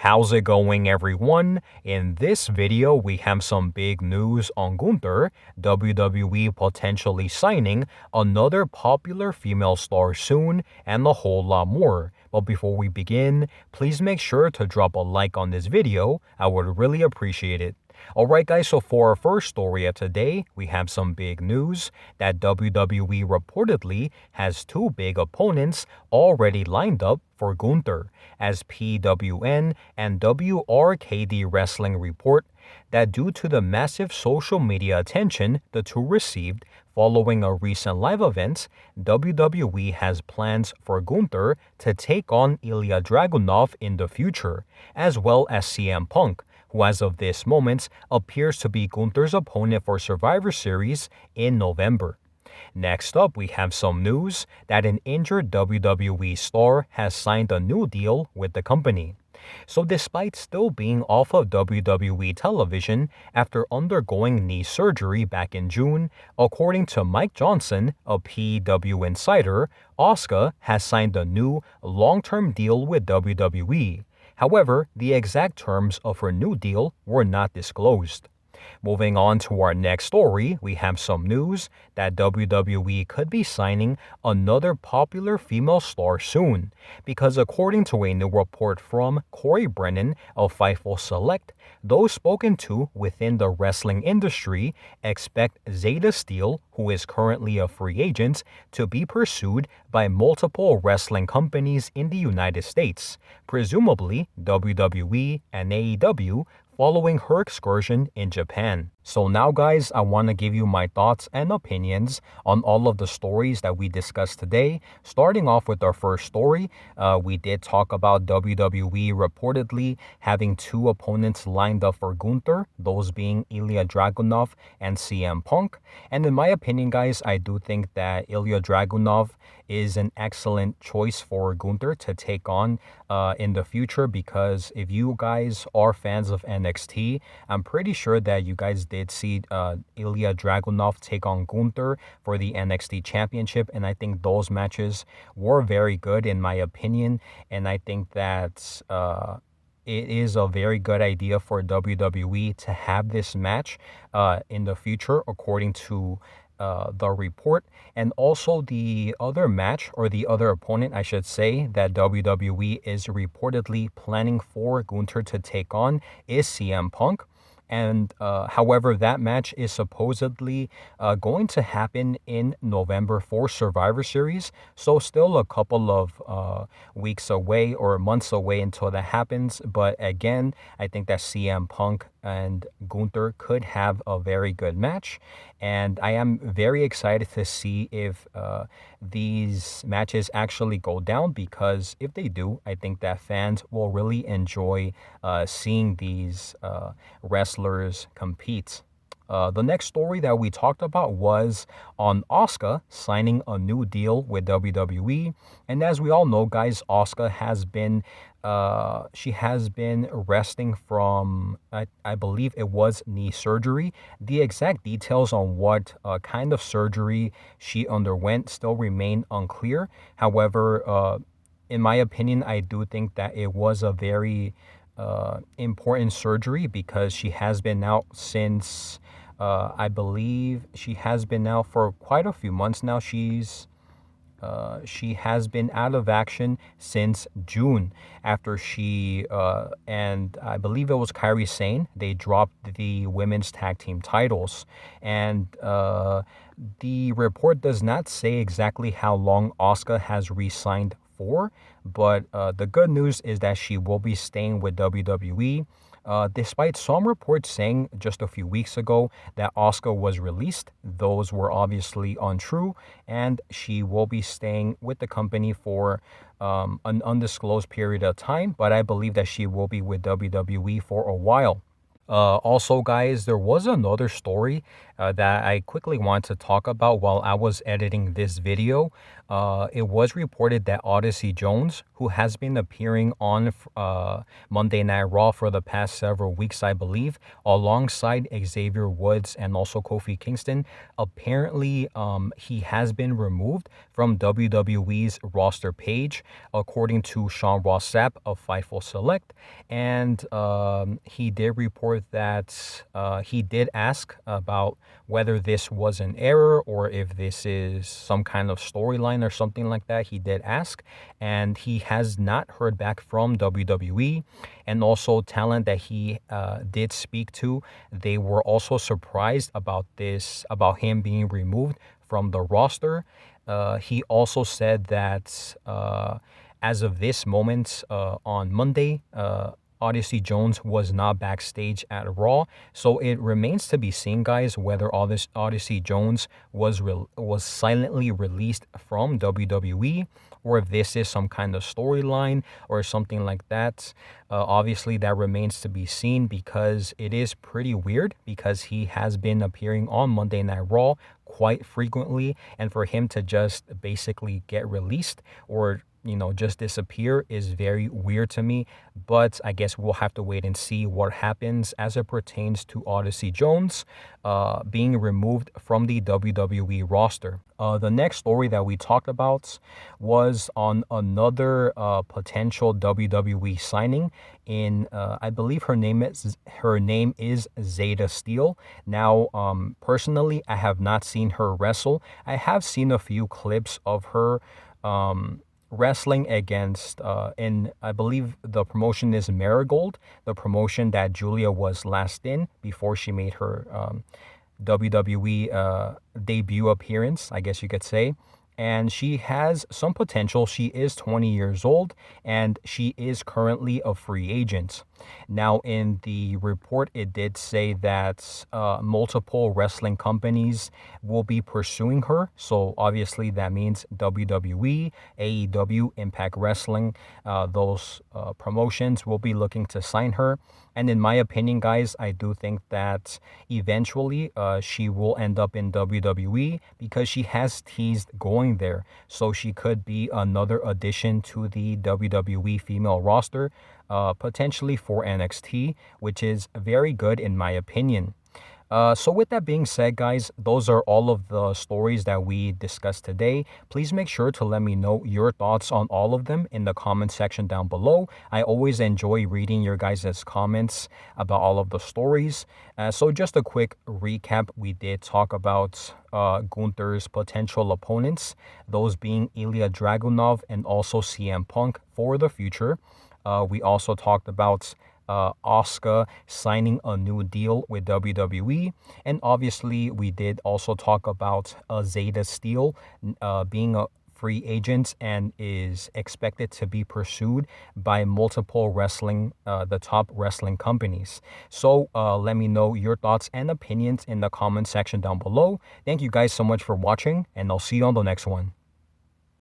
How's it going, everyone? In this video, we have some big news on Gunther, WWE potentially signing another popular female star soon, and a whole lot more. But before we begin, please make sure to drop a like on this video. I would really appreciate it. Alright guys, so for our first story of today, we have some big news that WWE reportedly has two big opponents already lined up for Gunther, as PWN and WRKD Wrestling report that due to the massive social media attention the two received following a recent live event, WWE has plans for Gunther to take on Ilja Dragunov in the future, as well as CM Punk, who as of this moment appears to be Gunther's opponent for Survivor Series in November. Next up, we have some news that an injured WWE star has signed a new deal with the company. So despite still being off of WWE television after undergoing knee surgery back in June, according to Mike Johnson, a PW insider, Asuka has signed a new long-term deal with WWE. However, the exact terms of her new deal were not disclosed. Moving on to our next story, we have some news that WWE could be signing another popular female star soon, because according to a new report from Corey Brennan of Fightful Select, those spoken to within the wrestling industry expect Zeta Steel, who is currently a free agent, to be pursued by multiple wrestling companies in the United States, presumably WWE and AEW, following her excursion in Japan. So now guys, I want to give you my thoughts and opinions on all of the stories that we discussed today. Starting off with our first story, we did talk about WWE reportedly having two opponents lined up for Gunther, those being Ilja Dragunov and CM Punk. And in my opinion guys, I do think that Ilja Dragunov is an excellent choice for Gunther to take on in the future, because if you guys are fans of NXT, I'm pretty sure that you guys did see Ilja Dragunov take on Gunther for the NXT Championship, and I think those matches were very good in my opinion, and I think that it is a very good idea for WWE to have this match in the future, according to the report. And also the other match, or the other opponent I should say, that WWE is reportedly planning for Gunther to take on is CM Punk. And however, that match is supposedly going to happen in November for Survivor Series. So still a couple of weeks away or months away until that happens. But again, I think that CM Punk and Gunther could have a very good match. And I am very excited to see if these matches actually go down, because if they do, I think that fans will really enjoy seeing these wrestlers compete. The next story that we talked about was on Asuka signing a new deal with WWE. And as we all know, guys, Asuka has been she has been resting from, I believe it was knee surgery. The exact details on what kind of surgery she underwent still remain unclear. However, in my opinion, I do think that it was a very important surgery, because she has been out since I believe she has been out for quite a few months now. She has been out of action since June, after she and I believe it was Kairi Sane, they dropped the women's tag team titles. And the report does not say exactly how long Asuka has re-signed for, but the good news is that she will be staying with WWE. Despite some reports saying just a few weeks ago that Asuka was released, those were obviously untrue, and she will be staying with the company for an undisclosed period of time, but I believe that she will be with WWE for a while. Also, guys, there was another story that I quickly want to talk about while I was editing this video. It was reported that Odyssey Jones, who has been appearing on Monday Night Raw for the past several weeks, I believe, alongside Xavier Woods and also Kofi Kingston, apparently he has been removed from WWE's roster page, according to Sean Ross Sapp of Fightful Select. And he did report that he did ask about whether this was an error or if this is some kind of storyline or something like that. He did ask, and he has not heard back from WWE. And also, talent that he did speak to, they were also surprised about this, about him being removed from the roster. He also said that as of this moment on Monday, Odyssey Jones was not backstage at Raw, so it remains to be seen, guys, whether all this Odyssey Jones was silently released from WWE, or if this is some kind of storyline or something like that. Obviously, that remains to be seen, because it is pretty weird, because he has been appearing on Monday Night Raw quite frequently, and for him to just basically get released or just disappear is very weird to me. But I guess we'll have to wait and see what happens as it pertains to Odyssey Jones being removed from the WWE roster. The next story that we talked about was on another potential WWE signing in, I believe her name is Zeta Steel. Now, personally, I have not seen her wrestle. I have seen a few clips of her wrestling against in, I believe the promotion is Marigold, the promotion that Julia was last in before she made her WWE debut appearance, I guess you could say. And she has some potential. She is 20 years old, and she is currently a free agent. Now, in the report, it did say that multiple wrestling companies will be pursuing her. So obviously that means WWE, AEW, Impact Wrestling, those promotions will be looking to sign her. And in my opinion, guys, I do think that eventually she will end up in WWE, because she has teased going there. So she could be another addition to the WWE female roster, potentially for NXT, which is very good in my opinion. So with that being said, guys, those are all of the stories that we discussed today. Please make sure to let me know your thoughts on all of them in the comment section down below. I always enjoy reading your guys' comments about all of the stories. So just a quick recap, we did talk about Gunther's potential opponents, those being Ilja Dragunov and also CM Punk for the future. We also talked about Asuka signing a new deal with WWE. And obviously, we did also talk about Zeta Steel being a free agent and is expected to be pursued by multiple the top wrestling companies. So let me know your thoughts and opinions in the comment section down below. Thank you guys so much for watching, and I'll see you on the next one.